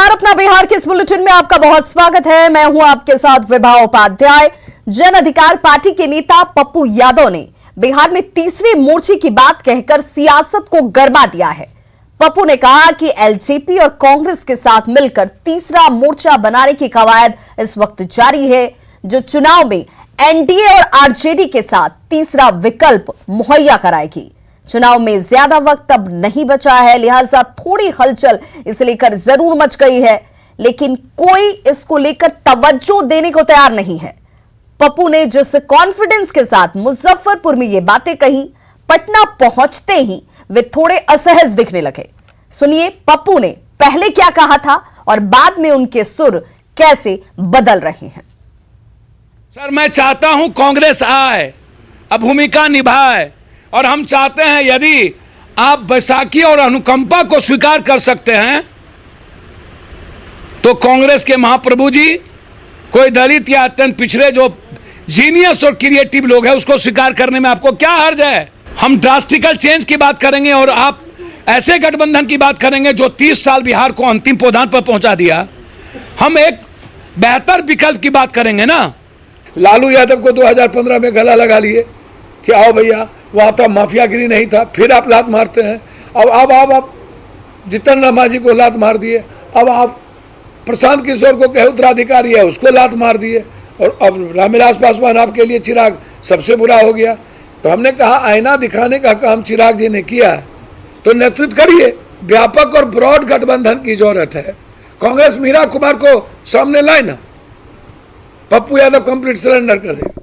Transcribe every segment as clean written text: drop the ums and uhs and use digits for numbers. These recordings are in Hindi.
नमस्कार, अपना बिहार के इस बुलेटिन में आपका बहुत स्वागत है। मैं हूं आपके साथ विभा उपाध्याय। जन अधिकार पार्टी के नेता पप्पू यादव ने बिहार में तीसरे मोर्चे की बात कहकर सियासत को गरमा दिया है। पप्पू ने कहा कि एलजेपी और कांग्रेस के साथ मिलकर तीसरा मोर्चा बनाने की कवायद इस वक्त जारी है, जो चुनाव में एनडीए और आरजेडी के साथ तीसरा विकल्प मुहैया कराएगी। चुनाव में ज्यादा वक्त अब नहीं बचा है, लिहाजा थोड़ी हलचल इसे लेकर जरूर मच गई है, लेकिन कोई इसको लेकर तवज्जो देने को तैयार नहीं है। पप्पू ने जिस कॉन्फिडेंस के साथ मुजफ्फरपुर में ये बातें कही, पटना पहुंचते ही वे थोड़े असहज दिखने लगे। सुनिए पप्पू ने पहले क्या कहा था और बाद में उनके सुर कैसे बदल रहे हैं। सर, मैं चाहता हूं कांग्रेस आए, अब भूमिका निभाए, और हम चाहते हैं यदि आप बैसाखी और अनुकंपा को स्वीकार कर सकते हैं तो कांग्रेस के महाप्रभु जी कोई दलित या अत्यंत पिछड़े जो जीनियस और क्रिएटिव लोग हैं उसको स्वीकार करने में आपको क्या हर्ज है। हम ड्रास्टिकल चेंज की बात करेंगे और आप ऐसे गठबंधन की बात करेंगे जो 30 साल बिहार को अंतिम पौधान पर पहुंचा दिया। हम एक बेहतर विकल्प की बात करेंगे ना। लालू यादव को 2015 में गला लगा लिए कि आओ भैया, वहाँ था माफियागिरी नहीं था, फिर आप लात मारते हैं। अब आप जितन रामा जी को लात मार दिए, अब आप प्रशांत किशोर को कहे उत्तराधिकारी है उसको लात मार दिए, और अब रामविलास पासवान आपके लिए चिराग सबसे बुरा हो गया। तो हमने कहा आईना दिखाने का काम चिराग जी ने किया है, तो नेतृत्व करिए। व्यापक और ब्रॉड गठबंधन की जरूरत है। कांग्रेस मीरा कुमार को सामने लाए ना, पप्पू यादव कंप्लीट सरेंडर कर दे।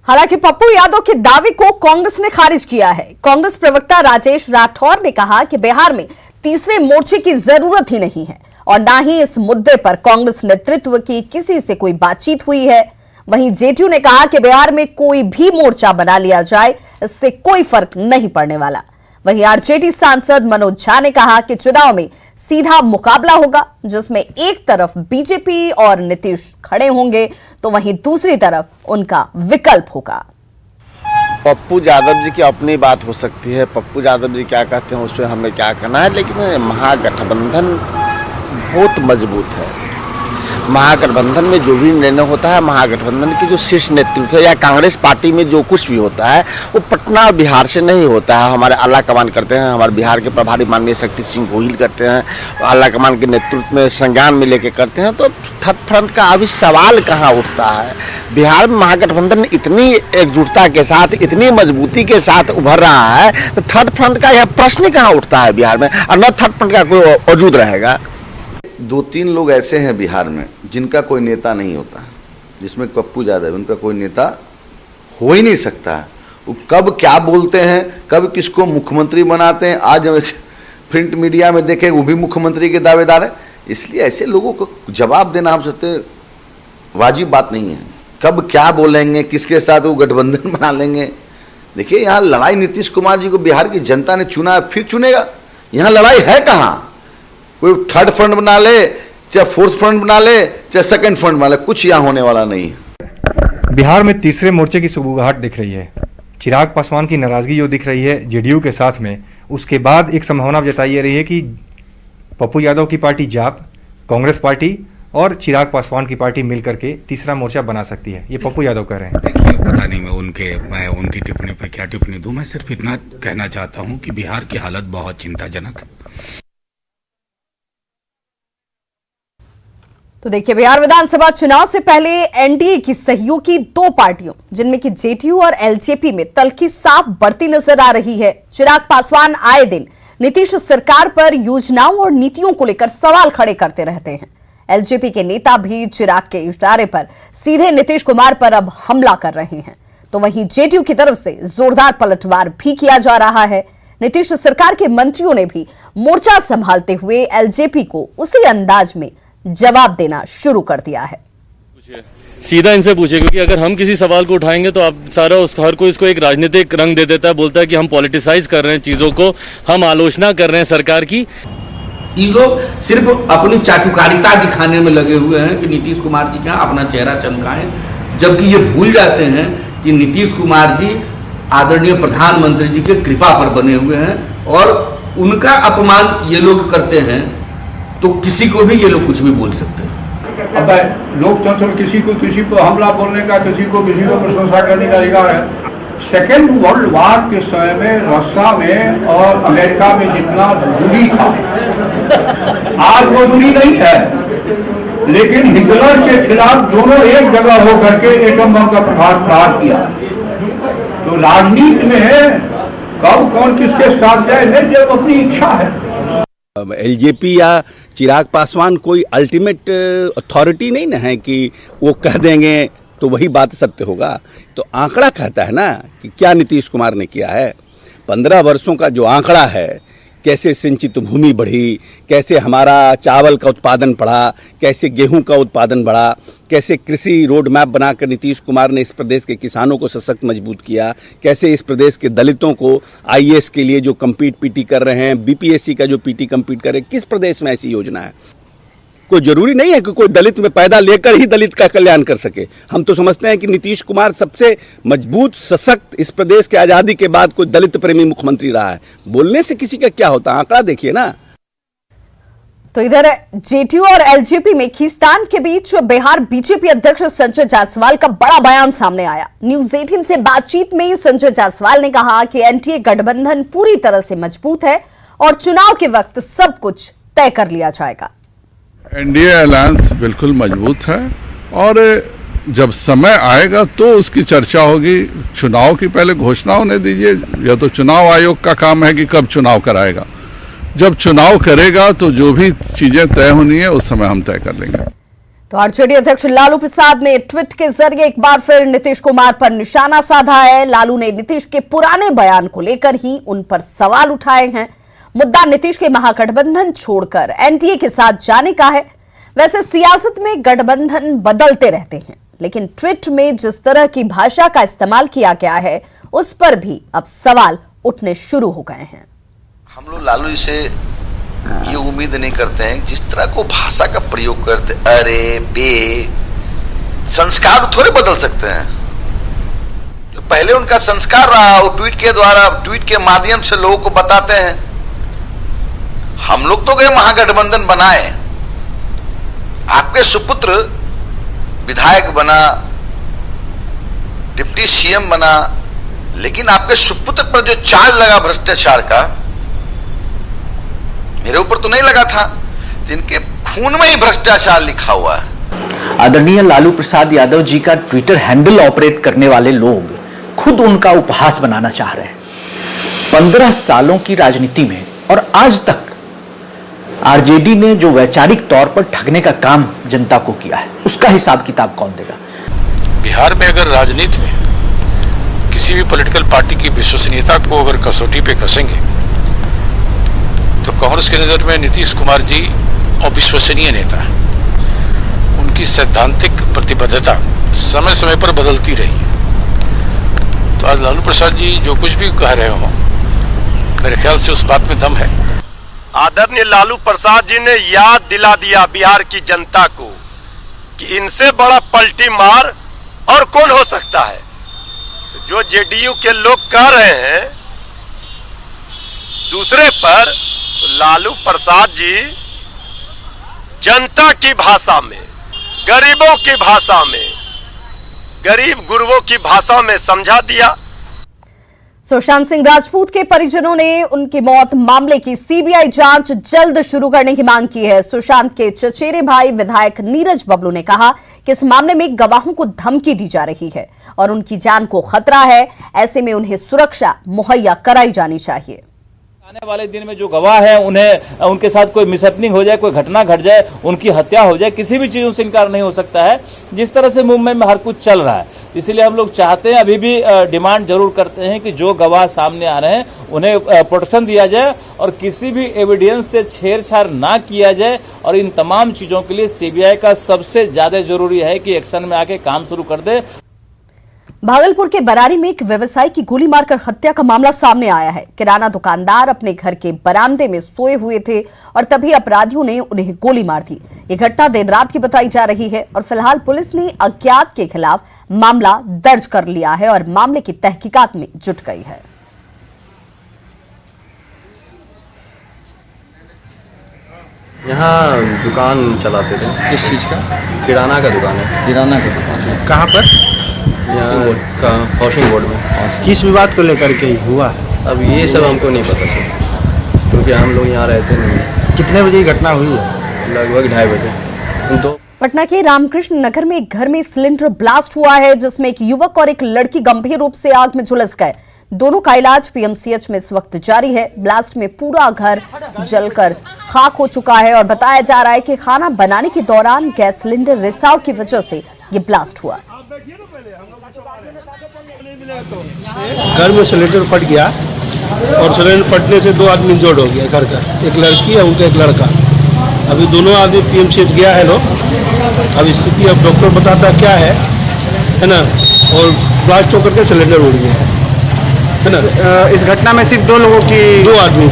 हालांकि पप्पू यादव के दावे को कांग्रेस ने खारिज किया है। कांग्रेस प्रवक्ता राजेश राठौर ने कहा कि बिहार में तीसरे मोर्चे की जरूरत ही नहीं है और ना ही इस मुद्दे पर कांग्रेस नेतृत्व की किसी से कोई बातचीत हुई है। वहीं जेडीयू ने कहा कि बिहार में कोई भी मोर्चा बना लिया जाए, इससे कोई फर्क नहीं पड़ने वाला। वहीं आरजेडी सांसद मनोज झा ने कहा कि चुनाव में सीधा मुकाबला होगा, जिसमें एक तरफ बीजेपी और नीतीश खड़े होंगे तो वहीं दूसरी तरफ उनका विकल्प होगा। पप्पू यादव जी की अपनी बात हो सकती है, पप्पू यादव जी क्या कहते हैं उस पर हमें क्या कहना है, लेकिन महागठबंधन बहुत मजबूत है। महागठबंधन में जो भी निर्णय होता है, महागठबंधन की जो शीर्ष नेतृत्व है या कांग्रेस पार्टी में जो कुछ भी होता है वो पटना और बिहार से नहीं होता है। हमारे आला कमान करते हैं, हमारे बिहार के प्रभारी माननीय शक्ति सिंह गोहिल करते हैं, आला कमान के नेतृत्व में संज्ञान में लेके करते हैं। तो थर्ड फ्रंट का अभी सवाल कहाँ उठता है। बिहार में महागठबंधन इतनी एकजुटता के साथ, इतनी मजबूती के साथ उभर रहा है, तो थर्ड फ्रंट का यह प्रश्न कहाँ उठता है बिहार में, और न थर्ड फ्रंट का कोई वजूद रहेगा। 2-3 लोग ऐसे हैं बिहार में जिनका कोई नेता नहीं होता, जिसमें पप्पू यादव, उनका कोई नेता हो ही नहीं सकता है। वो कब क्या बोलते हैं, कब किसको मुख्यमंत्री बनाते हैं। आज हम प्रिंट मीडिया में देखें वो भी मुख्यमंत्री के दावेदार है। इसलिए ऐसे लोगों को जवाब देना हम सकते वाजिब बात नहीं है। कब क्या बोलेंगे, किसके साथ वो गठबंधन बना लेंगे। देखिए, यहाँ लड़ाई नीतीश कुमार जी को बिहार की जनता ने चुना है, फिर चुनेगा। यहाँ लड़ाई है कहाँ। कोई थर्ड फ्रंट बना ले, चाहे फोर्थ फ्रंट बना ले, चाहे सेकंड फ्रंट बना ले, कुछ यहाँ होने वाला नहीं है। बिहार में तीसरे मोर्चे की सुगबुगाहट दिख रही है। चिराग पासवान की नाराजगी जो दिख रही है जेडीयू के साथ में, उसके बाद एक संभावना जताई जा रही है कि पप्पू यादव की पार्टी जाप, कांग्रेस पार्टी और चिराग पासवान की पार्टी मिलकर के तीसरा मोर्चा बना सकती है। ये पप्पू यादव कह रहे हैं। देखिए, पता नहीं मैं उनकी टिप्पणी पर क्या टिप्पणी दूं। मैं सिर्फ इतना कहना चाहता हूं कि बिहार की हालत बहुत चिंताजनक है। तो देखिए, बिहार विधानसभा चुनाव से पहले एनडीए की सहयोगी दो पार्टियों, जिनमें कि जेडीयू और एलजेपी में तल्खी साफ बढ़ती नजर आ रही है। चिराग पासवान आए दिन नीतीश सरकार पर योजनाओं और नीतियों को लेकर सवाल खड़े करते रहते हैं। एलजेपी के नेता भी चिराग के इशारे पर सीधे नीतीश कुमार पर अब हमला कर रहे हैं। तो वहीं जेडीयू की तरफ से जोरदार पलटवार भी किया जा रहा है। नीतीश सरकार के मंत्रियों ने भी मोर्चा संभालते हुए एलजेपी को उसी अंदाज में जवाब देना शुरू कर दिया है। सीधा इनसे पूछे, क्योंकि अगर हम किसी सवाल को उठाएंगे तो आप सारा हर कोई इसको एक राजनीतिक रंग दे देता है, बोलता है कि हम पॉलिटिसाइज कर रहे हैं चीजों को, हम आलोचना कर रहे हैं सरकार की। ये लोग सिर्फ अपनी चाटुकारिता दिखाने में लगे हुए हैं कि नीतीश कुमार जी क्या अपना चेहरा चमकाएं, जबकि ये भूल जाते हैं कि नीतीश कुमार जी आदरणीय प्रधानमंत्री जी के कृपा पर बने हुए हैं और उनका अपमान ये लोग करते हैं तो किसी को भी ये लोग कुछ भी बोल सकते हैं। अब लोकतंत्र में किसी को हमला बोलने का, किसी को प्रशंसा करने का अधिकार है। सेकेंड वर्ल्ड वार के समय में रशिया में और अमेरिका में जितना दूरी था, आज वो दूरी नहीं है, लेकिन हिटलर के खिलाफ दोनों एक जगह होकर के एटम बम का प्रहार किया। तो राजनीति में कब कौन किसके साथ जाए, नहीं, जब अपनी इच्छा है। एलजेपी या चिराग पासवान कोई अल्टीमेट अथॉरिटी नहीं ना है कि वो कह देंगे तो वही बात सत्य होगा। तो आंकड़ा कहता है ना कि क्या नीतीश कुमार ने किया है। 15 वर्षों का जो आंकड़ा है, कैसे सिंचित भूमि बढ़ी, कैसे हमारा चावल का उत्पादन बढ़ा, कैसे गेहूं का उत्पादन बढ़ा, कैसे कृषि रोड मैप बनाकर नीतीश कुमार ने इस प्रदेश के किसानों को सशक्त मजबूत किया, कैसे इस प्रदेश के दलितों को आईएएस के लिए जो कम्पीट पीटी कर रहे हैं, बीपीएससी का जो पीटी कम्पीट कर रहे हैं, किस प्रदेश में ऐसी योजना है। कोई जरूरी नहीं है कि कोई दलित में पैदा लेकर ही दलित का कल्याण कर सके। हम तो समझते हैं कि नीतीश कुमार सबसे मजबूत सशक्त इस प्रदेश के आजादी के बाद कोई दलित प्रेमी मुख्यमंत्री रहा है। बोलने से किसी का क्या होता, आंकड़ा देखिए ना। तो इधर जेडीयू और एलजेपी में खींचतान के बीच बिहार बीजेपी अध्यक्ष संजय जायसवाल का बड़ा बयान सामने आया। न्यूज 18 से बातचीत में संजय जायसवाल ने कहा कि एनडीए गठबंधन पूरी तरह से मजबूत है और चुनाव के वक्त सब कुछ तय कर लिया जाएगा। एनडीए अलायंस बिल्कुल मजबूत है और जब समय आएगा तो उसकी चर्चा होगी। चुनाव की पहले घोषणा होने दीजिए। यह तो चुनाव आयोग का काम है कि कब चुनाव कराएगा। जब चुनाव करेगा तो जो भी चीजें तय होनी है उस समय हम तय कर लेंगे। तो आरजेडी अध्यक्ष लालू प्रसाद ने ट्वीट के जरिए एक बार फिर नीतीश कुमार पर निशाना साधा है। लालू ने नीतीश के पुराने बयान को लेकर ही उन पर सवाल उठाए हैं। मुद्दा नीतीश के महागठबंधन छोड़कर एनडीए के साथ जाने का है। वैसे सियासत में गठबंधन बदलते रहते हैं, लेकिन ट्वीट में जिस तरह की भाषा का इस्तेमाल किया गया है उस पर भी अब सवाल उठने शुरू हो गए हैं। हम लोग लालू जी से ये उम्मीद नहीं करते हैं जिस तरह को भाषा का प्रयोग करते, अरे बे, संस्कार थोड़े बदल सकते हैं। जो पहले उनका संस्कार रहा वो ट्वीट के द्वारा, ट्वीट के माध्यम से लोगों को बताते हैं। हम लोग तो गए महागठबंधन बनाए, आपके सुपुत्र विधायक बना, डिप्टी सीएम बना, लेकिन आपके सुपुत्र पर जो चार्ज लगा भ्रष्टाचार का, मेरे ऊपर तो नहीं लगा था। इनके खून में ही भ्रष्टाचार लिखा हुआ है। आदरणीय लालू प्रसाद यादव जी का ट्विटर हैंडल ऑपरेट करने वाले लोग खुद उनका उपहास बनाना चाह रहे हैं। 15 सालों की राजनीति में और आज तक आरजेडी ने जो वैचारिक तौर पर ठगने का काम जनता को किया है, उसका हिसाब किताब कौन देगा। बिहार में अगर राजनीति में किसी भी पॉलिटिकल पार्टी की विश्वसनीयता को अगर कसौटी पे कसेंगे तो कांग्रेस की नजर में नीतीश कुमार जी अविश्वसनीय नेता है। उनकी सैद्धांतिक प्रतिबद्धता समय समय पर बदलती रही है। तो आज लालू प्रसाद जी जो कुछ भी कह रहे हो, मेरे ख्याल से उस बात में दम है। आदरणीय लालू प्रसाद जी ने याद दिला दिया बिहार की जनता को कि इनसे बड़ा पलटी मार और कौन हो सकता है। तो जो जेडीयू के लोग कह रहे हैं दूसरे पर, तो लालू प्रसाद जी जनता की भाषा में, गरीबों की भाषा में, गरीब गुरबों की भाषा में समझा दिया। सुशांत सिंह राजपूत के परिजनों ने उनकी मौत मामले की सीबीआई जांच जल्द शुरू करने की मांग की है। सुशांत के चचेरे भाई विधायक नीरज बबलू ने कहा कि इस मामले में गवाहों को धमकी दी जा रही है और उनकी जान को खतरा है। ऐसे में उन्हें सुरक्षा मुहैया कराई जानी चाहिए। आने वाले दिन में जो गवाह है उन्हें उनके साथ कोई मिसहैपनिंग हो जाए, कोई घटना घट जाए, उनकी हत्या हो जाए, किसी भी चीजों से इनकार नहीं हो सकता है। जिस तरह से मुंबई में हर कुछ चल रहा है, इसलिए हम लोग चाहते हैं, अभी भी डिमांड जरूर करते हैं कि जो गवाह सामने आ रहे हैं उन्हें प्रोटेक्शन दिया जाए और किसी भी एविडेंस से छेड़छाड़ ना किया जाए। और इन तमाम चीजों के लिए सीबीआई का सबसे ज्यादा जरूरी है कि एक्शन में आके काम शुरू कर दे। भागलपुर के बरारी में एक व्यवसायी की गोली मारकर हत्या का मामला सामने आया है। किराना दुकानदार अपने घर के बरामदे में सोए हुए थे और तभी अपराधियों ने उन्हें गोली मार दी। ये घटना देर रात की बताई जा रही है और फिलहाल पुलिस ने अज्ञात के खिलाफ मामला दर्ज कर लिया है और मामले की तहकीकात में जुट गई है। यहाँ दुकान चलाते थे। किस चीज़ का? किराना का दुकान है। किराना का दुकान कहाँ पर? यहाँ का हाउसिंग बोर्ड में। किस विवाद को लेकर के हुआ है? अब ये सब हमको नहीं पता सर, क्योंकि हम लोग यहाँ रहते नहीं। कितने बजे ये घटना हुई है? लगभग 2:30 बजे। तो पटना के रामकृष्ण नगर में एक घर में सिलेंडर ब्लास्ट हुआ है, जिसमें एक युवक और एक लड़की गंभीर रूप से आग में झुलस गए। दोनों का इलाज पीएमसीएच में इस वक्त जारी है। ब्लास्ट में पूरा घर जलकर खाक हो चुका है और बताया जा रहा है कि खाना बनाने के दौरान गैस सिलेंडर रिसाव की वजह से ये ब्लास्ट हुआ। घर में सिलेंडर फट गया और सिलेंडर फटने से 2 आदमी इंजर्ड हो गया घर का, एक लड़की है उनका एक लड़का। अभी दोनों आदमी पीएमसीएच गया है लोग। अब स्थिति अब डॉक्टर बताता क्या है ना, और ब्लास्ट होकर के सिलेंडर उड़ गया है ना। इस घटना में सिर्फ 2 लोगों की 2 आदमी।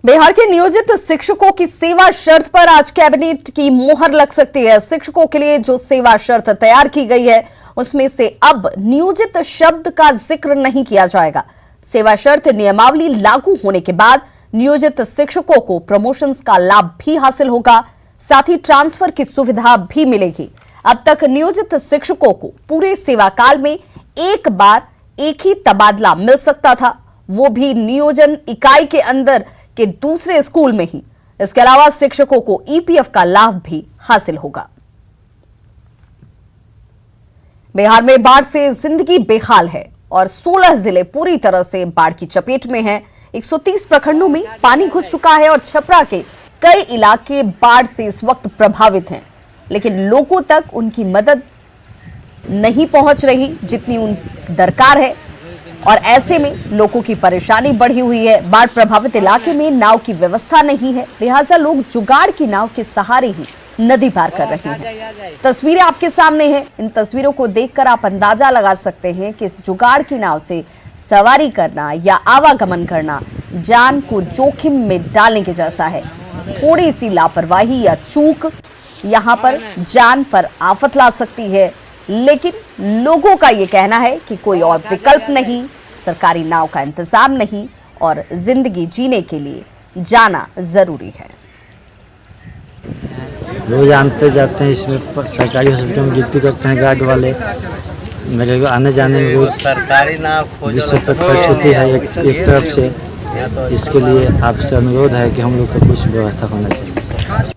बिहार के नियोजित शिक्षकों की सेवा शर्त पर आज कैबिनेट की मोहर लग सकती है। शिक्षकों के लिए जो सेवा शर्त तैयार की गई है उसमें से अब नियोजित शब्द का जिक्र नहीं किया जाएगा। सेवा शर्त नियमावली लागू होने के बाद नियोजित शिक्षकों को प्रमोशंस का लाभ भी हासिल होगा, साथ ही ट्रांसफर की सुविधा भी मिलेगी। अब तक नियोजित शिक्षकों को पूरे सेवा काल में एक बार एक ही तबादला मिल सकता था, वो भी नियोजन इकाई के अंदर के दूसरे स्कूल में ही। इसके अलावा शिक्षकों को ईपीएफ का लाभ भी हासिल होगा। बिहार में बाढ़ से जिंदगी बेहाल है और 16 जिले पूरी तरह से बाढ़ की चपेट में हैं। 130 प्रखंडों में पानी घुस चुका है और छपरा के कई इलाके बाढ़ से इस वक्त प्रभावित हैं, लेकिन लोगों तक उनकी मदद नहीं पहुंच रही जितनी उन दरकार है और ऐसे में लोगों की परेशानी बढ़ी हुई है। बाढ़ प्रभावित इलाके में नाव की व्यवस्था नहीं है, लिहाजा लोग जुगाड़ की नाव के सहारे ही नदी पार कर रहे हैं। तस्वीरें आपके सामने हैं। इन तस्वीरों को देखकर आप अंदाजा लगा सकते हैं कि इस जुगाड़ की नाव से सवारी करना या आवागमन करना जान को जोखिम में डालने के जैसा है। थोड़ी सी लापरवाही या चूक यहां पर जान पर आफत ला सकती है, लेकिन लोगों का ये कहना है कि कोई और विकल्प नहीं, सरकारी नाव का इंतजाम नहीं और जिंदगी जीने के लिए जाना जरूरी है। रोज आते जाते हैं, इसमें सरकारी हॉस्पिटल में ड्यूटी करते हैं गार्ड वाले। मेरे को आने जाने में रोज सरकारी नाव 20 रुपये का छुट्टी है एक तरफ से। इसके लिए आपसे अनुरोध है कि हम लोग को कुछ व्यवस्था होना चाहिए।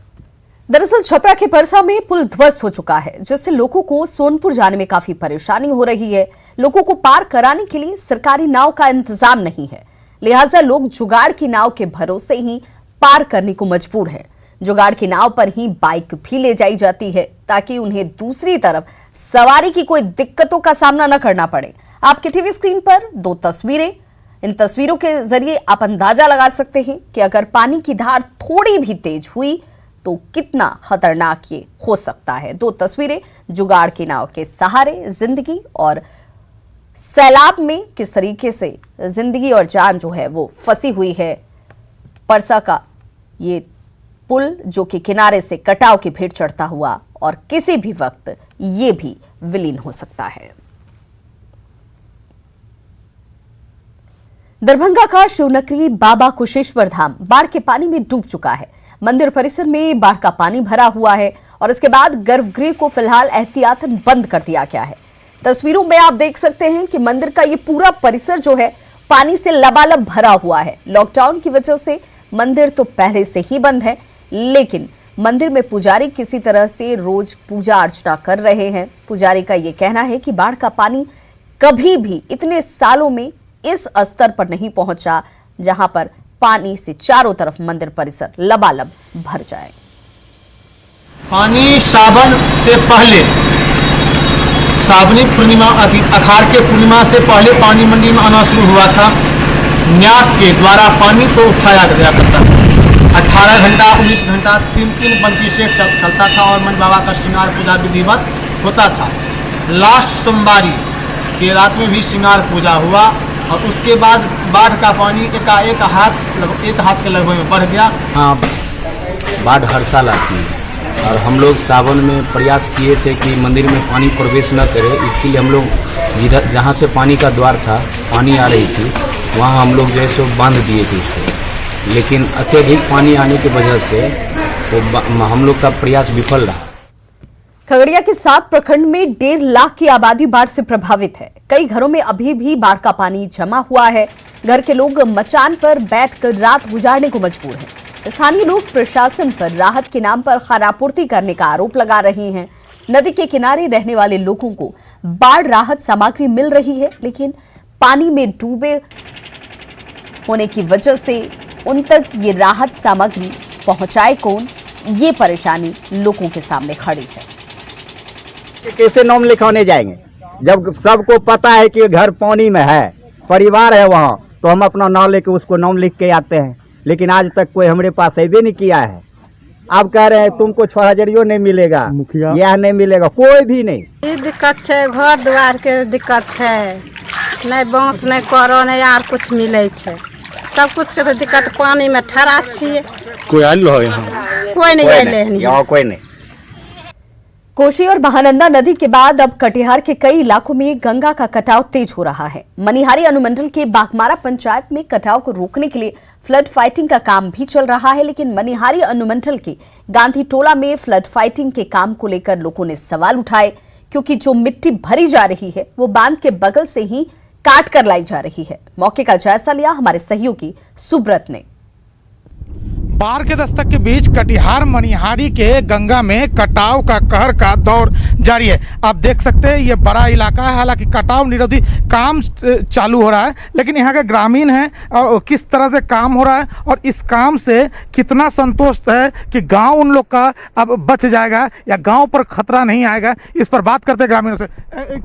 दरअसल छपरा के परसा में पुल ध्वस्त हो चुका है, जिससे लोगों को सोनपुर जाने में काफी परेशानी हो रही है। लोगों को पार कराने के लिए सरकारी नाव का इंतजाम नहीं है, लिहाजा लोग जुगाड़ की नाव के भरोसे ही पार करने को मजबूर है। जुगाड़ की नाव पर ही बाइक भी ले जाई जाती है ताकि उन्हें दूसरी तरफ सवारी की कोई दिक्कतों का सामना न करना पड़े। आपके टीवी स्क्रीन पर 2 तस्वीरें, इन तस्वीरों के जरिए आप अंदाजा लगा सकते हैं कि अगर पानी की धार थोड़ी भी तेज हुई तो कितना खतरनाक ये हो सकता है। 2 तस्वीरें जुगाड़ की नाव के सहारे जिंदगी और सैलाब में किस तरीके से जिंदगी और जान जो है वो फंसी हुई है। परसा का ये पुल जो कि किनारे से कटाव की भेंट चढ़ता हुआ और किसी भी वक्त ये भी विलीन हो सकता है। दरभंगा का शिवनगरी बाबा कुशेश्वर धाम बाढ़ के पानी में डूब चुका है। मंदिर परिसर में बाढ़ का पानी भरा हुआ है और इसके बाद गर्भगृह को फिलहाल एहतियातन बंद कर दिया गया है। तस्वीरों में आप देख सकते हैं कि मंदिर का ये पूरा परिसर जो है पानी से लबालब भरा हुआ है। लॉकडाउन की वजह से मंदिर तो पहले से ही बंद है, लेकिन मंदिर में पुजारी किसी तरह से रोज पूजा अर्चना कर रहे हैं। पुजारी का ये कहना है कि बाढ़ का पानी कभी भी इतने सालों में इस स्तर पर नहीं पहुंचा जहां पर पानी से चारों तरफ मंदिर परिसर लबालब भर जाए। पानी सावन से पहले, सावनी पूर्णिमा अखाड़ के पूर्णिमा से पहले पानी मंदिर में आना शुरू हुआ था। न्यास के द्वारा पानी को उठाया गया करता था। 18 घंटा 19 घंटा 3 पंक्ति से चलता था और मन बाबा का श्रृंगार पूजा विधिवत होता था। लास्ट सोमवारी के रात में भी श्रृंगार पूजा हुआ और उसके बाद बाढ़ का पानी एक हाथ के लगभग में बढ़ गया। हाँ, बाढ़ हर साल आती है और हम लोग सावन में प्रयास किए थे कि मंदिर में पानी प्रवेश न करे। इसके लिए हम लोग जहाँ से पानी का द्वार था, पानी आ रही थी, वहाँ हम लोग जो है सो बांध दिए थे उसको। लेकिन अत्यधिक पानी आने की वजह से वो हम लोग का प्रयास विफल रहा। खगड़िया के 7 प्रखंड में 1.5 लाख की आबादी बाढ़ से प्रभावित है। कई घरों में अभी भी बाढ़ का पानी जमा हुआ है। घर के लोग मचान पर बैठकर रात गुजारने को मजबूर हैं। स्थानीय लोग प्रशासन पर राहत के नाम पर खानापूर्ति करने का आरोप लगा रहे हैं। नदी के किनारे रहने वाले लोगों को बाढ़ राहत सामग्री मिल रही है, लेकिन पानी में डूबे होने की वजह से उन तक ये राहत सामग्री पहुंचाए कौन, ये परेशानी लोगों के सामने खड़ी है। कैसे नाम लिखाने जाएंगे जब सबको पता है कि घर पानी में है, परिवार है वहाँ, तो हम अपना नाम लेके उसको नाम लिख के आते हैं, लेकिन आज तक कोई हमारे पास ऐसे नहीं किया है। आप कह रहे हैं तुमको 6,000 नहीं मिलेगा, यह नहीं मिलेगा, कोई भी नहीं। दिक्कत है, घर द्वार के दिक्कत है, नहीं बांस नहीं करो नहीं यार कुछ मिले छे, सब कुछ के तो दिक्कत। पानी में ठहरा छिए, कोई आयल हो यहाँ? कोई नहीं आयल यहाँ, कोई नहीं। कोशी और महानंदा नदी के बाद अब कटिहार के कई इलाकों में गंगा का कटाव तेज हो रहा है। मनिहारी अनुमंडल के बागमारा पंचायत में कटाव को रोकने के लिए फ्लड फाइटिंग का काम भी चल रहा है, लेकिन मनिहारी अनुमंडल के गांधी टोला में फ्लड फाइटिंग के काम को लेकर लोगों ने सवाल उठाए, क्योंकि जो मिट्टी भरी जा रही है वो बांध के बगल से ही काट कर लाई जा रही है। मौके का जायजा लिया हमारे सहयोगी सुब्रत ने। बाढ़ के दस्तक के बीच कटिहार मनिहारी के गंगा में कटाव का कहर का दौर जारी है। आप देख सकते हैं ये बड़ा इलाका है, हालांकि कटाव निरोधी काम चालू हो रहा है, लेकिन यहाँ के ग्रामीण हैं और किस तरह से काम हो रहा है और इस काम से कितना संतोष है कि गांव उन लोग का अब बच जाएगा या गांव पर खतरा नहीं आएगा, इस पर बात करते हैं ग्रामीणों से।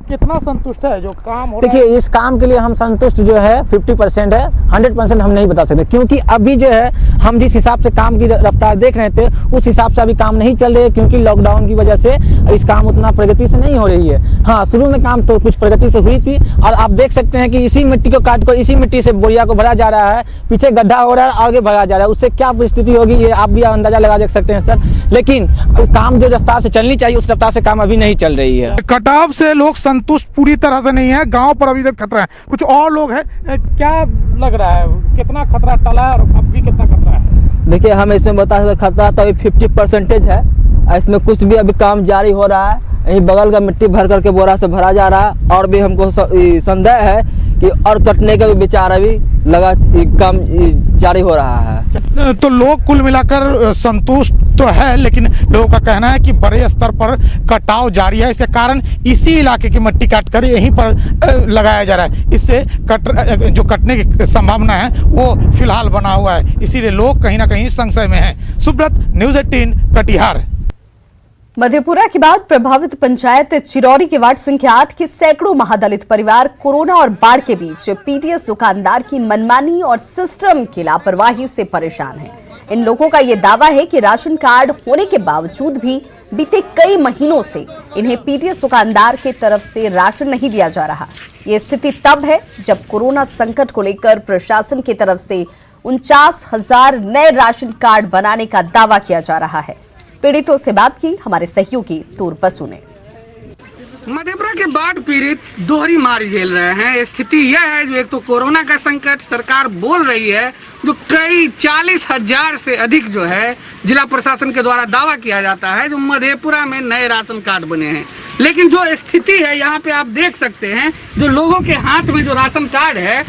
कितना संतुष्ट है जो काम हो रहा है? देखिए, इस काम के लिए हम संतुष्ट जो है 50% है, 100% हम नहीं बता सकते, क्योंकि अभी जो है हम जिस हिसाब से काम की रफ्तार देख रहे थे उस हिसाब से अभी काम नहीं चल रहे, क्योंकि लॉकडाउन की वजह से इस काम उतना प्रगति से नहीं हो रही है। हाँ, शुरू में काम तो कुछ प्रगति से हुई थी और आप देख सकते हैं कि इसी मिट्टी को काट कर इसी मिट्टी से बोरिया को भरा जा रहा है, पीछे गड्ढा हो रहा है, आगे भरा जा रहा है, उससे क्या परिस्थिति होगी ये आप भी अंदाजा लगा देख सकते हैं सर। लेकिन काम जो रफ्तार से चलनी चाहिए उस रफ्तार से काम अभी नहीं चल रही है। कटाव से लोग संतुष्ट पूरी तरह से नहीं है, गाँव पर अभी तक खतरा है। कुछ और लोग है, क्या लग रहा है कितना खतरा टला है और अब भी कितना खतरा है? देखिए, हम इसमें बता सकते खतरा तो अभी 50% है, इसमें कुछ भी अभी काम जारी हो रहा है। यही बगल का मिट्टी भर करके बोरा से भरा जा रहा है और भी हमको संदेह है कि और कटने का भी विचार अभी लगा काम जारी हो रहा है। तो लोग कुल मिलाकर संतुष्ट तो है, लेकिन लोगों का कहना है कि बड़े स्तर पर कटाव जारी है, इसके कारण इसी इलाके की मिट्टी काटकर यहीं पर लगाया जा रहा है। इससे जो कटने की संभावना है वो फिलहाल बना हुआ है, इसीलिए लोग कहीं ना कहीं संशय में हैं। सुब्रत, न्यूज़ 18 कटिहार। मधेपुरा के बाद प्रभावित पंचायत चिरौरी के वार्ड संख्या 8 के सैकड़ों महादलित परिवार कोरोना और बाढ़ के बीच पीटीएस दुकानदार की मनमानी और सिस्टम की लापरवाही से परेशान हैं। इन लोगों का ये दावा है कि राशन कार्ड होने के बावजूद भी बीते कई महीनों से इन्हें पीटीएस दुकानदार की तरफ से राशन नहीं दिया जा रहा। ये स्थिति तब है जब कोरोना संकट को लेकर प्रशासन की तरफ से 49,000 नए राशन कार्ड बनाने का दावा किया जा रहा है। पीड़ितों से बात की हमारे सहयोगी तूर बसु ने। मधेपुरा के बाढ़ पीड़ित दोहरी मार झेल रहे हैं। स्थिति यह है जो एक तो कोरोना का संकट सरकार बोल रही है, जो कई 40,000 से अधिक जो है जिला प्रशासन के द्वारा दावा किया जाता है जो मधेपुरा में नए राशन कार्ड बने हैं, लेकिन जो स्थिति है यहाँ पे आप देख सकते हैं जो लोगों के हाथ में जो राशन कार्ड है,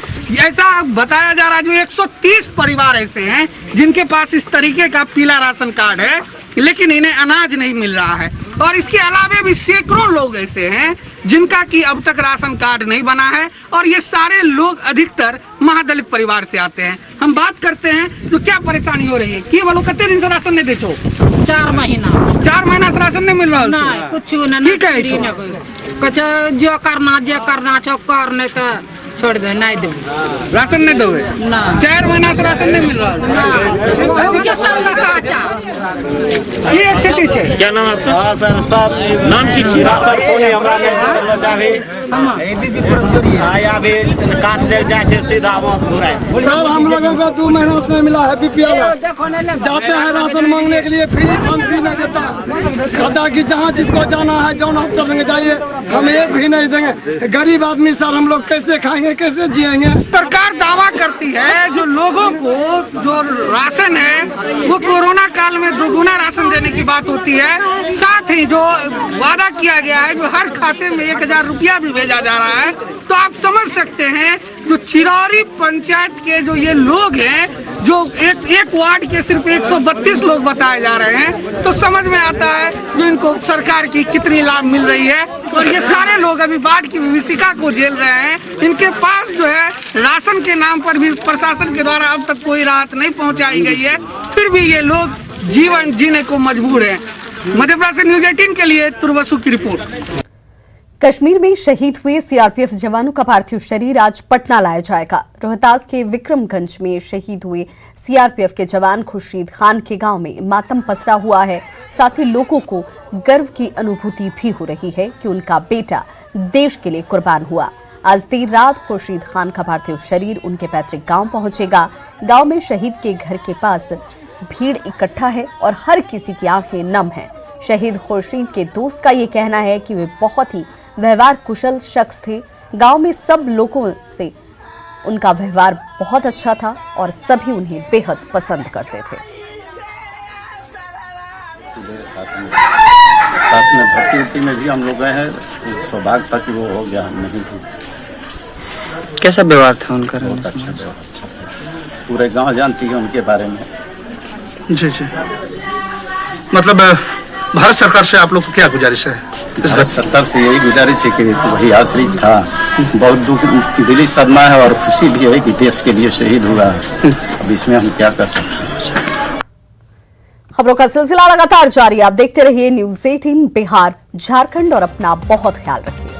ऐसा बताया जा रहा है जो 130 परिवार ऐसे हैं जिनके पास इस तरीके का पीला राशन कार्ड है, लेकिन इन्हें अनाज नहीं मिल रहा है। और इसके अलावा भी सैकड़ों लोग ऐसे हैं जिनका कि अब तक राशन कार्ड नहीं बना है, और ये सारे लोग अधिकतर महादलित परिवार से आते हैं। हम बात करते हैं तो क्या परेशानी हो रही है कि वालों कितने दिन से राशन नहीं देचो? 4 महीना से राशन नहीं मिल रहा है। कुछ कुछ जो करना छो कर, नहीं तो छोड़ दे, नहीं दो राशन नहीं दो। 4 महीना से राशन नहीं मिल रहा। ये स्थिति है। क्या नाम आपका? नाम की सर हम लोगों को 2 महीना से नहीं मिला है बीपीएल। जाते हैं राशन मांगने के लिए फ्री नहीं देता, कहता कि जहाँ जिसको जाना है जौन अफसर में जाइए, हम एक भी नहीं देंगे। गरीब आदमी सर हम लोग कैसे खाएंगे, कैसे जिएंगे। सरकार दावा करती है जो लोगों को जो राशन है वो कोरोना काल में दोगुना राशन देने की बात होती है। साथ ही जो वादा किया गया है जो हर खाते में 1000 रुपया भी भेजा जा रहा है। तो आप समझ सकते हैं जो चिरौरी पंचायत के जो ये लोग हैं, जो एक वार्ड के सिर्फ 132 लोग बताए जा रहे हैं, तो समझ में आता है जो इनको सरकार की कितनी लाभ मिल रही है। और ये सारे लोग अभी बाढ़ की विभीषिका को झेल रहे हैं। इनके पास जो है राशन के नाम पर भी प्रशासन के द्वारा अब तक कोई राहत नहीं पहुंचाई गई है, फिर भी ये लोग जीवन जीने को मजबूर हैं। मध्य प्रदेश न्यूज 18 के लिए तुर्वसु की रिपोर्ट। कश्मीर में शहीद हुए सीआरपीएफ जवानों का पार्थिव शरीर आज पटना लाया जाएगा। रोहतास के विक्रमगंज में शहीद हुए सीआरपीएफ के जवान खुर्शीद खान के गांव में मातम पसरा हुआ है। साथ ही लोगों को गर्व की अनुभूति भी हो रही है कि उनका बेटा देश के लिए कुर्बान हुआ। आज देर रात खुर्शीद खान का पार्थिव शरीर उनके पैतृक गांव पहुंचेगा। गांव में शहीद के घर के पास भीड़ इकट्ठा है और हर किसी की आंखें नम हैं। शहीद खुर्शीद के दोस्त का ये कहना है कि वे बहुत ही व्यवहार कुशल शख्स थे। गांव में सब लोगों से उनका व्यवहार बहुत अच्छा था और सभी उन्हें बेहद पसंद करते थे। साथ में भर्ती उर्ती में भी हम लोग गए हैं, सौभाग्य था कि वो हो गया, नहीं हुआ। कैसा व्यवहार था उनका? बहुत अच्छा व्यवहार था, पूरे गांव जानती है उनके बारे में। जी जी, मतलब भारत सरकार से आप लोग को क्या गुजारिश है? भारत सरकार से यही गुजारिश है कि वही आश्रित था, बहुत दुख दिली सदमा है और खुशी भी है कि देश के लिए शहीद हुआ। अब इसमें हम क्या कर सकते हैं। खबरों का सिलसिला लगातार जारी है। आप देखते रहिए न्यूज़ 18 बिहार झारखंड और अपना बहुत ख्याल रखिए।